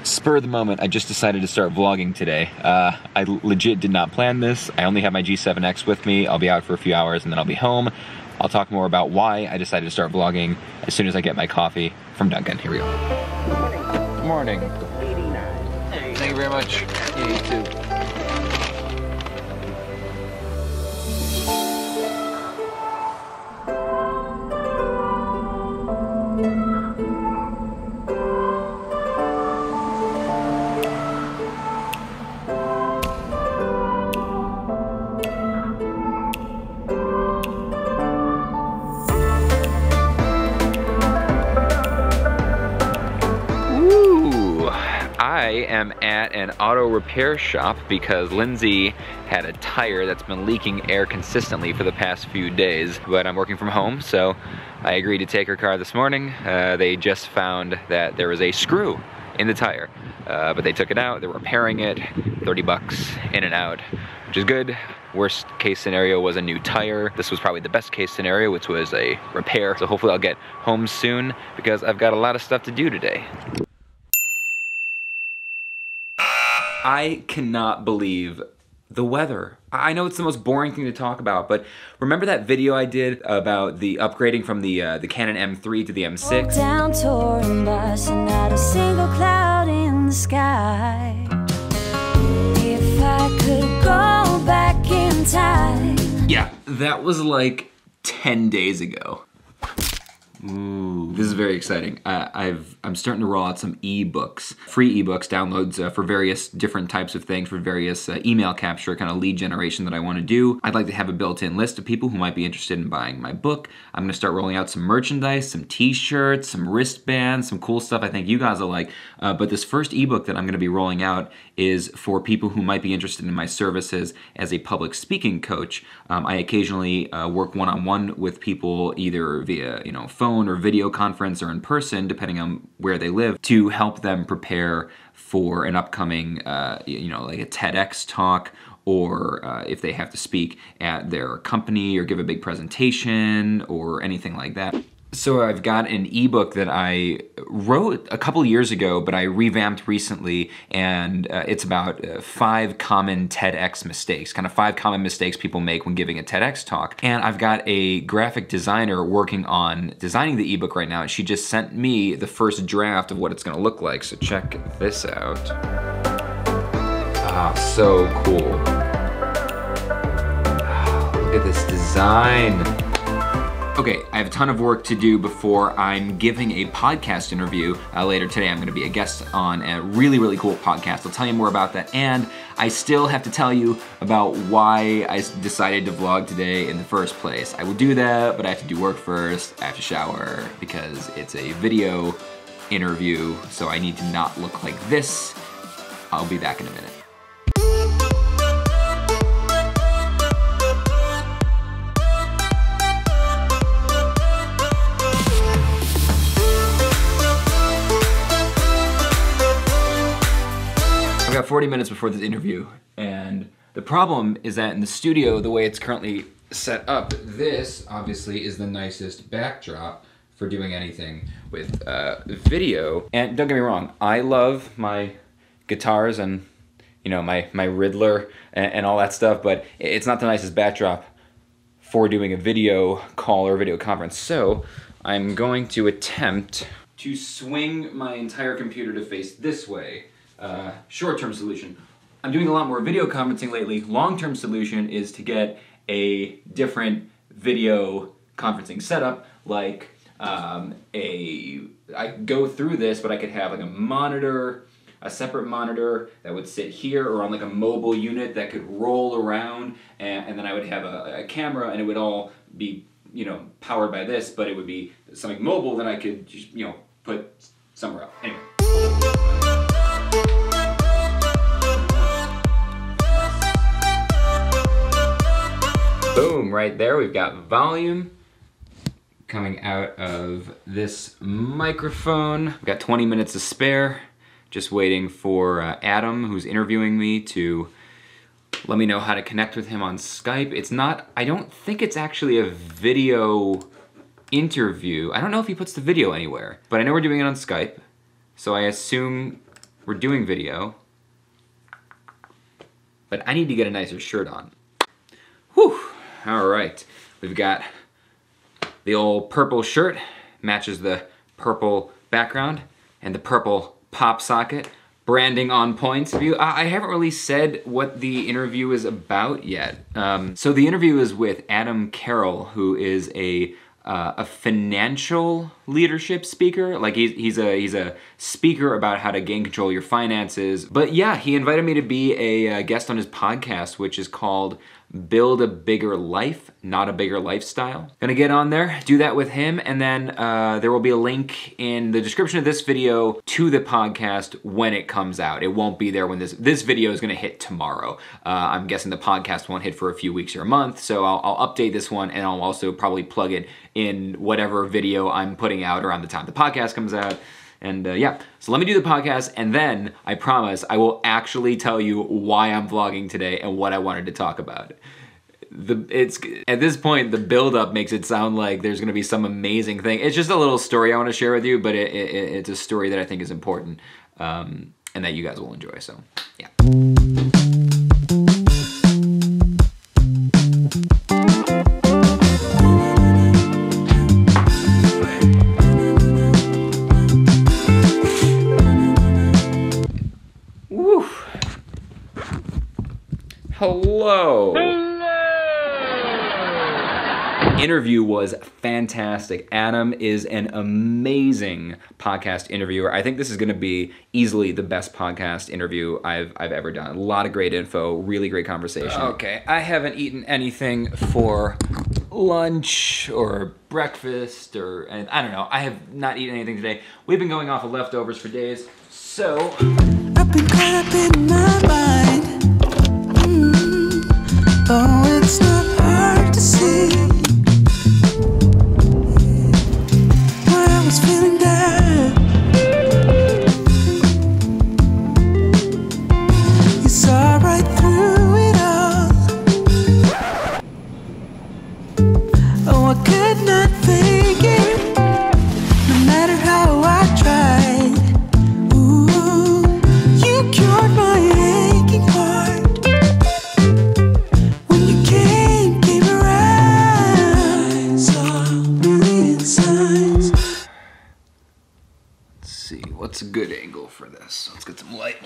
Spur of the moment, I just decided to start vlogging today. I legit did not plan this. I only have my G7X with me. I'll be out for a few hours and then I'll be home. I'll talk more about why I decided to start vlogging as soon as I get my coffee from Dunkin'. Here we go. Good morning. 89. Thank you very much. Yeah, you too. I am at an auto repair shop because Lindsey had a tire that's been leaking air consistently for the past few days, but I'm working from home, so I agreed to take her car this morning. They just found that there was a screw in the tire, but they took it out, they're repairing it, 30 bucks in and out, which is good. Worst case scenario was a new tire. This was probably the best case scenario, which was a repair. So hopefully I'll get home soon because I've got a lot of stuff to do today. I cannot believe the weather. I know it's the most boring thing to talk about, but remember that video I did about the upgrading from the Canon M3 to the M6? Down touring bus and not a single cloud in the sky. If I could go back in time. Yeah, that was like 10 days ago. Ooh. This is very exciting. I'm starting to roll out some ebooks, free ebooks, downloads for various different types of things, for various email capture, kind of lead generation that I want to do. I'd like to have a built-in list of people who might be interested in buying my book. I'm going to start rolling out some merchandise, some t-shirts, some wristbands, some cool stuff I think you guys will like. But this first ebook that I'm going to be rolling out is for people who might be interested in my services as a public speaking coach. I occasionally work one-on-one with people either via phone or video conference or in person, depending on where they live, to help them prepare for an upcoming, like a TEDx talk, or if they have to speak at their company or give a big presentation or anything like that. So I've got an ebook that I wrote a couple years ago, but I revamped recently, and it's about 5 common TEDx mistakes, kind of 5 common mistakes people make when giving a TEDx talk. And I've got a graphic designer working on designing the ebook right now, and she just sent me the first draft of what it's gonna look like, so check this out. Ah, so cool. Look at this design. Okay, I have a ton of work to do before I'm giving a podcast interview. Later today, I'm gonna be a guest on a really, really cool podcast. I'll tell you more about that. And I still have to tell you about why I decided to vlog today in the first place. I will do that, but I have to do work first. I have to shower because it's a video interview, so I need to not look like this. I'll be back in a minute. I've got 40 minutes before this interview, and the problem is that in the studio, the way it's currently set up, this obviously is the nicest backdrop for doing anything with video. And don't get me wrong, I love my guitars and my Riddler and all that stuff, but it's not the nicest backdrop for doing a video call or a video conference. So I'm going to attempt to swing my entire computer to face this way. Short-term solution. I'm doing a lot more video conferencing lately. Long-term solution is to get a different video conferencing setup, like I go through this, but I could have like a monitor, a separate monitor that would sit here, or on like a mobile unit that could roll around, and then I would have a camera, and it would all be powered by this, but it would be something mobile that I could just put somewhere else. Anyway. Boom, right there, we've got volume coming out of this microphone. We've got 20 minutes to spare. Just waiting for Adam, who's interviewing me, to let me know how to connect with him on Skype. It's not, I don't think it's actually a video interview. I don't know if he puts the video anywhere, but I know we're doing it on Skype, so I assume we're doing video, but I need to get a nicer shirt on. Whew, all right. We've got the old purple shirt, matches the purple background, and the purple pop socket. Branding on point. I haven't really said what the interview is about yet. So the interview is with Adam Carroll, who is a financial leadership speaker. Like he's a speaker about how to gain control of your finances. But yeah, he invited me to be a guest on his podcast, which is called Build a Bigger Life, Not a Bigger Lifestyle. Gonna get on there, do that with him, and then there will be a link in the description of this video to the podcast when it comes out. It won't be there when this video is gonna hit tomorrow. I'm guessing the podcast won't hit for a few weeks or a month, so I'll update this one, and I'll also probably plug it in whatever video I'm putting out around the time the podcast comes out. And yeah, so let me do the podcast, and then I promise I will actually tell you why I'm vlogging today and what I wanted to talk about. It's at this point, the build-up makes it sound like there's gonna be some amazing thing. It's just a little story I wanna share with you, but it's a story that I think is important and that you guys will enjoy, so yeah. Hello. Interview was fantastic. Adam is an amazing podcast interviewer. I think this is gonna be easily the best podcast interview I've ever done. A lot of great info, really great conversation. Okay, I haven't eaten anything for lunch or breakfast or, I don't know. I have not eaten anything today. We've been going off of leftovers for days, so. I've been caught up in my mind. Oh, it's not hard to see why I was feeling down. You saw right through it all. Oh, I could not fake it, no matter how I tried. Ooh, you cured my aching heart. What's a good angle for this? Let's get some light.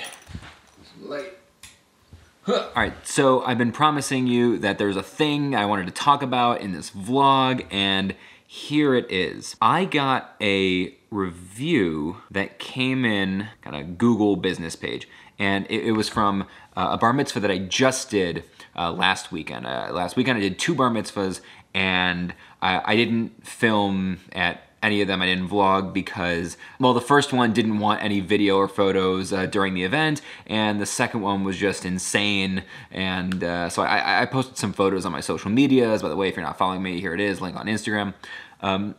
All right, so I've been promising you that there's a thing I wanted to talk about in this vlog, and here it is. I got a review that came in kind of Google business page, and it was from a bar mitzvah that I just did last weekend. Last weekend I did 2 bar mitzvahs, and I didn't film at any of them. I didn't vlog because, well, the first one didn't want any video or photos during the event, and the second one was just insane, and so I posted some photos on my social medias. By the way, if you're not following me, here it is, link on Instagram.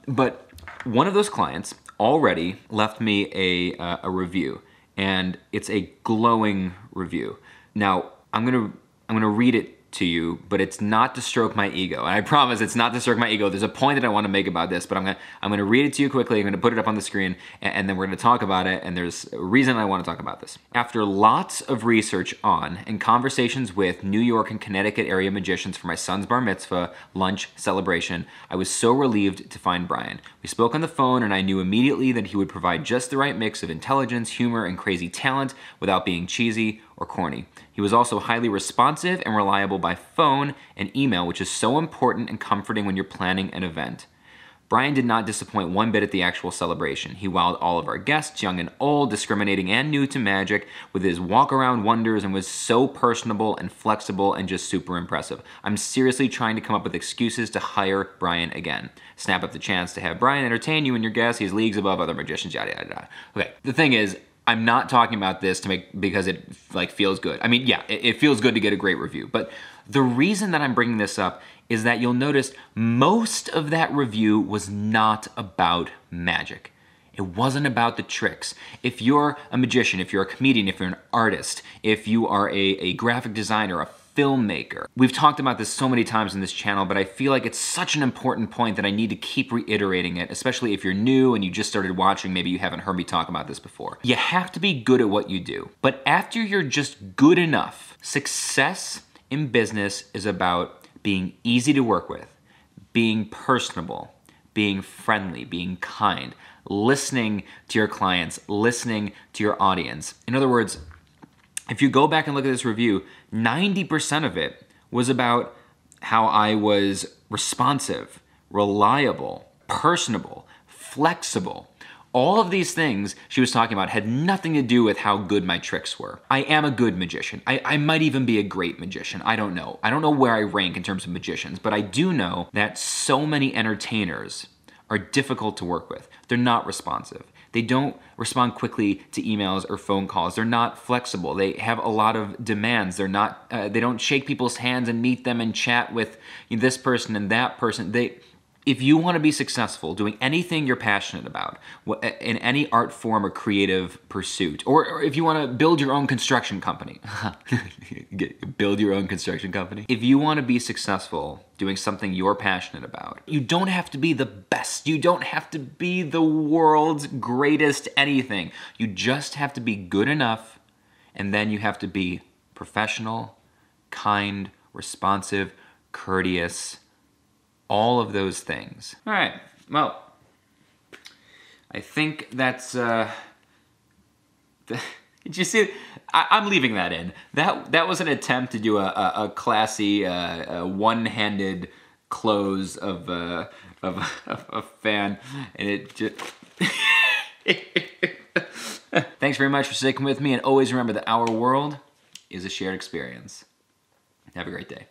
But one of those clients already left me a review, and it's a glowing review. Now, I'm gonna read it to you, but it's not to stroke my ego. And I promise it's not to stroke my ego. There's a point that I want to make about this, but I'm gonna read it to you quickly. I'm gonna put it up on the screen, and then we're gonna talk about it, and there's a reason I want to talk about this. After lots of research on and conversations with New York and Connecticut area magicians for my son's bar mitzvah lunch celebration, I was so relieved to find Brian. We spoke on the phone, and I knew immediately that he would provide just the right mix of intelligence, humor, and crazy talent without being cheesy or corny. He was also highly responsive and reliable by phone and email, which is so important and comforting when you're planning an event. Brian did not disappoint one bit at the actual celebration. He wowed all of our guests, young and old, discriminating and new to magic, with his walk-around wonders, and was so personable and flexible and just super impressive. I'm seriously trying to come up with excuses to hire Brian again. Snap up the chance to have Brian entertain you and your guests. He's leagues above other magicians, yada, yada, yada. Okay, the thing is, I'm not talking about this because it feels good. I mean, yeah, it feels good to get a great review, but the reason that I'm bringing this up is that you'll notice most of that review was not about magic. It wasn't about the tricks. If you're a magician, if you're a comedian, if you're an artist, if you are a graphic designer, a filmmaker. We've talked about this so many times in this channel, but I feel like it's such an important point that I need to keep reiterating it, especially if you're new and you just started watching, maybe you haven't heard me talk about this before. You have to be good at what you do. But after you're just good enough, success in business is about being easy to work with, being personable, being friendly, being kind, listening to your clients, listening to your audience. In other words, if you go back and look at this review, 90% of it was about how I was responsive, reliable, personable, flexible. All of these things she was talking about had nothing to do with how good my tricks were. I am a good magician. I might even be a great magician. I don't know. I don't know where I rank in terms of magicians, but I do know that so many entertainers are difficult to work with. They're not responsive. They don't respond quickly to emails or phone calls. They're not flexible. They have a lot of demands. They're not. They don't shake people's hands and meet them and chat with this person and that person. If you want to be successful doing anything you're passionate about, in any art form or creative pursuit, or if you want to build your own construction company, build your own construction company. If you want to be successful doing something you're passionate about, you don't have to be the best. You don't have to be the world's greatest anything. You just have to be good enough, and then you have to be professional, kind, responsive, courteous, all of those things. All right, well, I think that's, did you see, I'm leaving that in. That was an attempt to do a classy, one-handed close of a fan, and it just, thanks very much for sticking with me, and always remember that our world is a shared experience. Have a great day.